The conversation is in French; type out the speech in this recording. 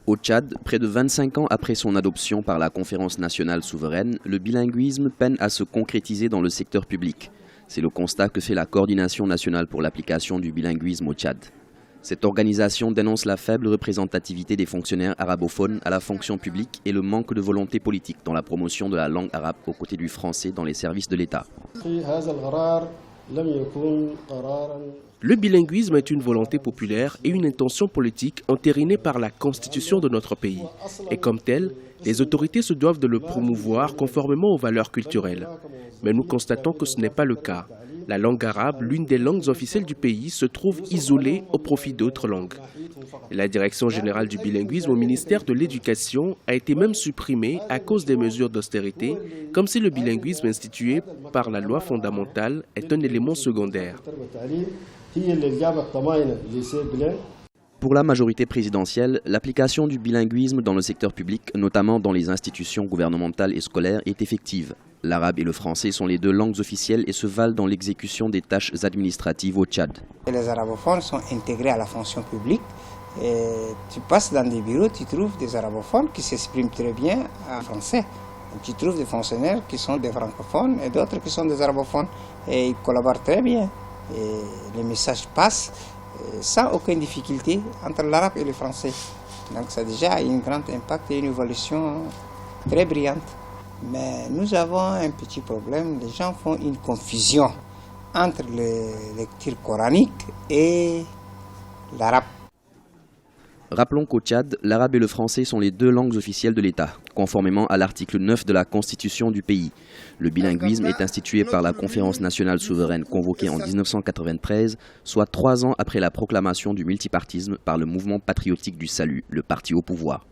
Au Tchad, près de 25 ans après son adoption par la Conférence nationale souveraine, le bilinguisme peine à se concrétiser dans le secteur public. C'est le constat que fait la Coordination nationale pour l'application du bilinguisme au Tchad. Cette organisation dénonce la faible représentativité des fonctionnaires arabophones à la fonction publique et le manque de volonté politique dans la promotion de la langue arabe aux côtés du français dans les services de l'État. Le bilinguisme est une volonté populaire et une intention politique entérinée par la Constitution de notre pays. Et comme telle, les autorités se doivent de le promouvoir conformément aux valeurs culturelles. Mais nous constatons que ce n'est pas le cas. La langue arabe, l'une des langues officielles du pays, se trouve isolée au profit d'autres langues. La Direction générale du bilinguisme au ministère de l'Éducation a été même supprimée à cause des mesures d'austérité, comme si le bilinguisme institué par la loi fondamentale est un élément secondaire. Pour la majorité présidentielle, l'application du bilinguisme dans le secteur public, notamment dans les institutions gouvernementales et scolaires, est effective. L'arabe et le français sont les deux langues officielles et se valent dans l'exécution des tâches administratives au Tchad. Les arabophones sont intégrés à la fonction publique. Et tu passes dans des bureaux, tu trouves des arabophones qui s'expriment très bien en français. Et tu trouves des fonctionnaires qui sont des francophones et d'autres qui sont des arabophones. Et ils collaborent très bien. Et les messages passent sans aucune difficulté entre l'arabe et le français. Donc ça a déjà un grand impact et une évolution très brillante. Mais nous avons un petit problème, les gens font une confusion entre les lectures coraniques et l'arabe. Rappelons qu'au Tchad, l'arabe et le français sont les deux langues officielles de l'État, conformément à l'article 9 de la Constitution du pays. Le bilinguisme est institué par la Conférence nationale souveraine convoquée en 1993, soit 3 ans après la proclamation du multipartisme par le mouvement patriotique du salut, le parti au pouvoir.